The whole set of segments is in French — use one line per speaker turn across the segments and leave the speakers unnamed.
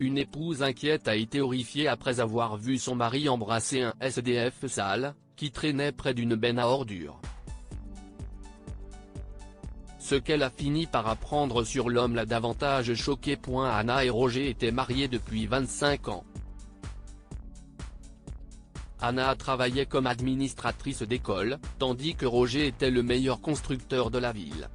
Une épouse inquiète a été horrifiée après avoir vu son mari embrasser un SDF sale, qui traînait près d'une benne à ordures. Ce qu'elle a fini par apprendre sur l'homme l'a davantage choquée. Anna et Roger étaient mariés depuis 25 ans. Anna travaillait comme administratrice d'école, tandis que Roger était le meilleur constructeur de la ville.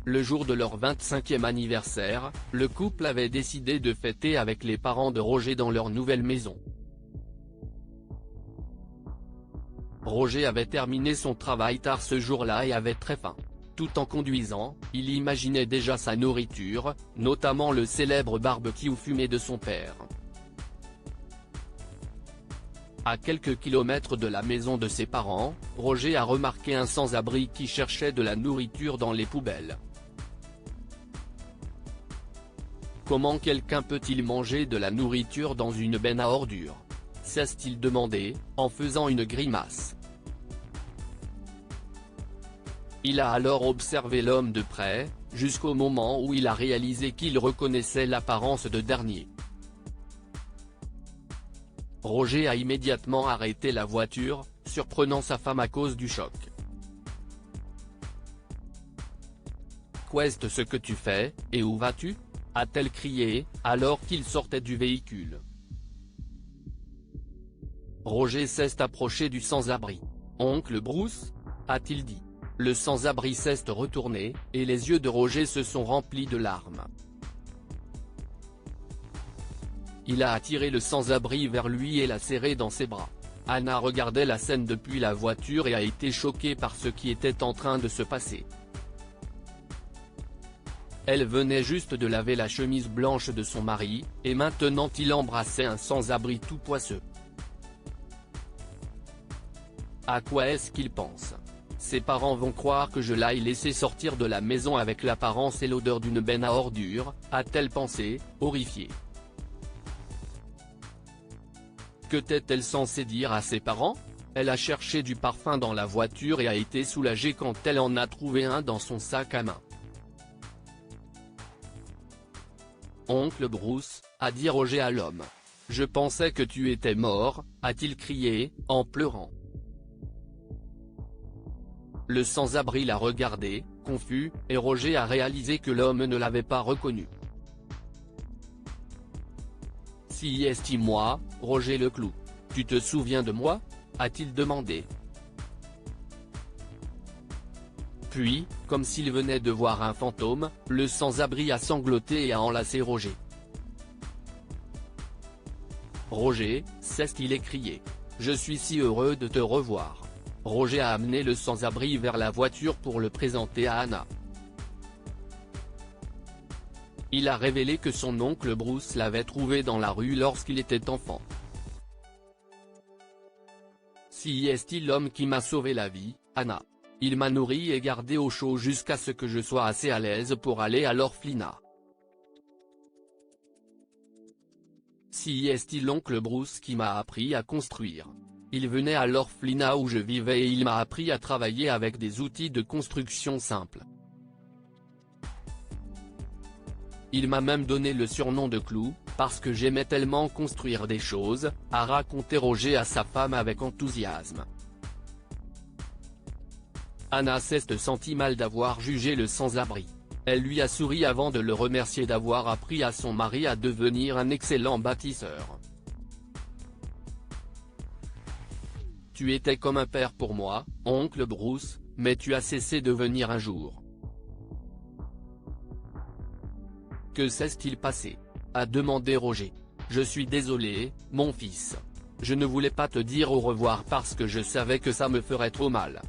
Le jour de leur 25e anniversaire, le couple avait décidé de fêter avec les parents de Roger dans leur nouvelle maison. Roger avait terminé son travail tard ce jour-là et avait très faim. Tout en conduisant, il imaginait déjà sa nourriture, notamment le célèbre barbecue fumé de son père. À quelques kilomètres de la maison de ses parents, Roger a remarqué un sans-abri qui cherchait de la nourriture dans les poubelles. Comment quelqu'un peut-il manger de la nourriture dans une benne à ordures ? S'est-il demandé, en faisant une grimace. Il a alors observé l'homme de près, jusqu'au moment où il a réalisé qu'il reconnaissait l'apparence de dernier. Roger a immédiatement arrêté la voiture, surprenant sa femme à cause du choc. « Qu'est-ce que tu fais, et où vas-tu » a-t-elle crié, alors qu'il sortait du véhicule. Roger s'est approché du sans-abri. « Oncle Bruce ?» a-t-il dit. Le sans-abri s'est retourné, et les yeux de Roger se sont remplis de larmes. Il a attiré le sans-abri vers lui et l'a serré dans ses bras. Anna regardait la scène depuis la voiture et a été choquée par ce qui était en train de se passer. Elle venait juste de laver la chemise blanche de son mari, et maintenant il embrassait un sans-abri tout poisseux. À quoi est-ce qu'il pense ? Ses parents vont croire que je l'aille laisser sortir de la maison avec l'apparence et l'odeur d'une benne à ordures, a-t-elle pensé, horrifiée. Qu'était-elle censée dire à ses parents ? Elle a cherché du parfum dans la voiture et a été soulagée quand elle en a trouvé un dans son sac à main. Oncle Bruce, a dit Roger à l'homme. Je pensais que tu étais mort, a-t-il crié, en pleurant. Le sans-abri l'a regardé, confus, et Roger a réalisé que l'homme ne l'avait pas reconnu. Si estime-moi, Roger Leclou. Tu te souviens de moi ? A-t-il demandé. Puis, comme s'il venait de voir un fantôme, le sans-abri a sangloté et a enlacé Roger. Roger, s'est-il écrié. Je suis si heureux de te revoir. Roger a amené le sans-abri vers la voiture pour le présenter à Anna. Il a révélé que son oncle Bruce l'avait trouvé dans la rue lorsqu'il était enfant. Si est-il l'homme qui m'a sauvé la vie, Anna. Il m'a nourri et gardé au chaud jusqu'à ce que je sois assez à l'aise pour aller à l'orphelinat. Si est-il l'oncle Bruce qui m'a appris à construire. Il venait à l'orphelinat où je vivais et il m'a appris à travailler avec des outils de construction simples. Il m'a même donné le surnom de Clou, parce que j'aimais tellement construire des choses, a raconté Roger à sa femme avec enthousiasme. Anna s'est sentie mal d'avoir jugé le sans-abri. Elle lui a souri avant de le remercier d'avoir appris à son mari à devenir un excellent bâtisseur. Tu étais comme un père pour moi, oncle Bruce, mais tu as cessé de venir un jour. Que s'est-il passé ? A demandé Roger. Je suis désolé, mon fils. Je ne voulais pas te dire au revoir parce que je savais que ça me ferait trop mal.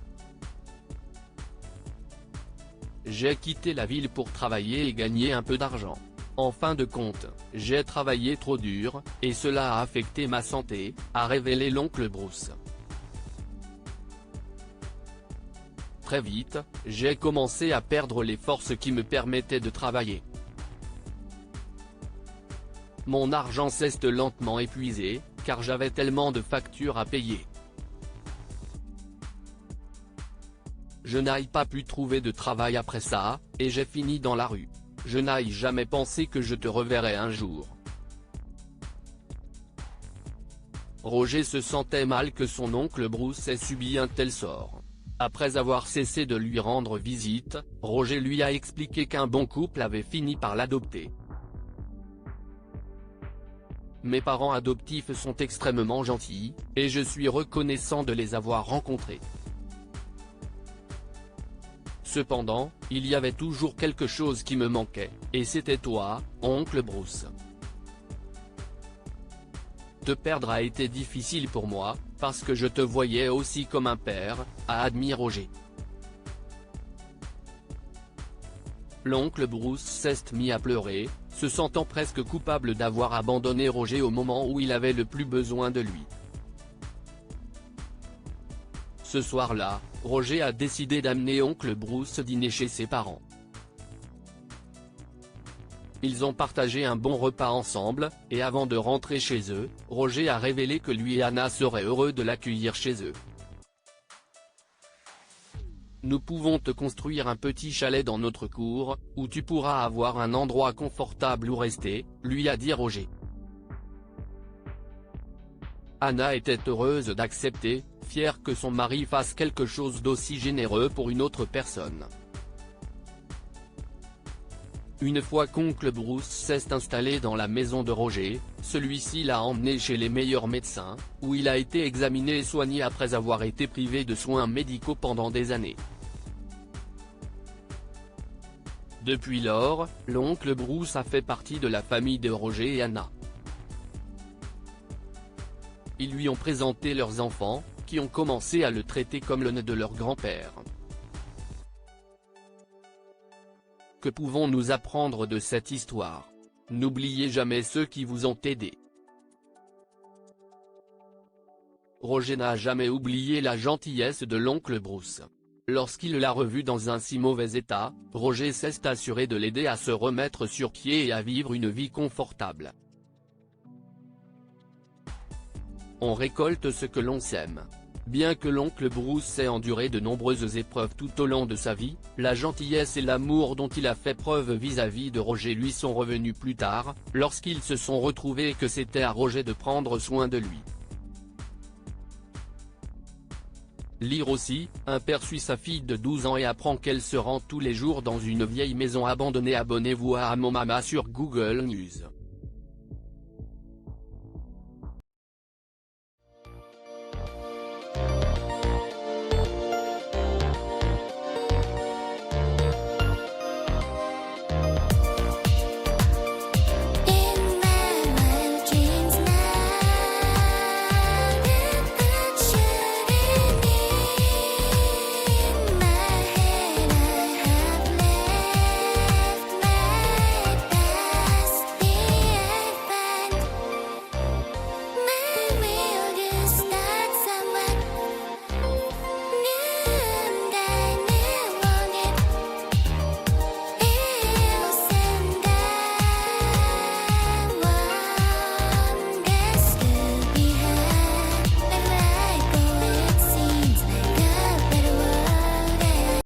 J'ai quitté la ville pour travailler et gagner un peu d'argent. En fin de compte, j'ai travaillé trop dur, et cela a affecté ma santé, a révélé l'oncle Bruce. Très vite, j'ai commencé à perdre les forces qui me permettaient de travailler. Mon argent s'est lentement épuisé, car j'avais tellement de factures à payer. Je n'ai pas pu trouver de travail après ça, et j'ai fini dans la rue. Je n'ai jamais pensé que je te reverrais un jour. Roger se sentait mal que son oncle Bruce ait subi un tel sort. Après avoir cessé de lui rendre visite, Roger lui a expliqué qu'un bon couple avait fini par l'adopter. Mes parents adoptifs sont extrêmement gentils, et je suis reconnaissant de les avoir rencontrés. Cependant, il y avait toujours quelque chose qui me manquait, et c'était toi, oncle Bruce. Te perdre a été difficile pour moi, parce que je te voyais aussi comme un père, a admis Roger. L'oncle Bruce s'est mis à pleurer, se sentant presque coupable d'avoir abandonné Roger au moment où il avait le plus besoin de lui. Ce soir-là, Roger a décidé d'amener oncle Bruce dîner chez ses parents. Ils ont partagé un bon repas ensemble, et avant de rentrer chez eux, Roger a révélé que lui et Anna seraient heureux de l'accueillir chez eux. Nous pouvons te construire un petit chalet dans notre cour, où tu pourras avoir un endroit confortable où rester, lui a dit Roger. Anna était heureuse d'accepter, fière que son mari fasse quelque chose d'aussi généreux pour une autre personne. Une fois qu'oncle Bruce s'est installé dans la maison de Roger, celui-ci l'a emmené chez les meilleurs médecins, où il a été examiné et soigné après avoir été privé de soins médicaux pendant des années. Depuis lors, l'oncle Bruce a fait partie de la famille de Roger et Anna. Ils lui ont présenté leurs enfants, qui ont commencé à le traiter comme l'aîné de leur grand-père. Que pouvons-nous apprendre de cette histoire? N'oubliez jamais ceux qui vous ont aidé. Roger n'a jamais oublié la gentillesse de l'oncle Bruce. Lorsqu'il l'a revu dans un si mauvais état, Roger s'est assuré de l'aider à se remettre sur pied et à vivre une vie confortable. On récolte ce que l'on sème. Bien que l'oncle Bruce ait enduré de nombreuses épreuves tout au long de sa vie, la gentillesse et l'amour dont il a fait preuve vis-à-vis de Roger lui sont revenus plus tard, lorsqu'ils se sont retrouvés et que c'était à Roger de prendre soin de lui. Lire aussi, un père suit sa fille de 12 ans et apprend qu'elle se rend tous les jours dans une vieille maison abandonnée. Abonnez-vous à Mon Mama sur Google News.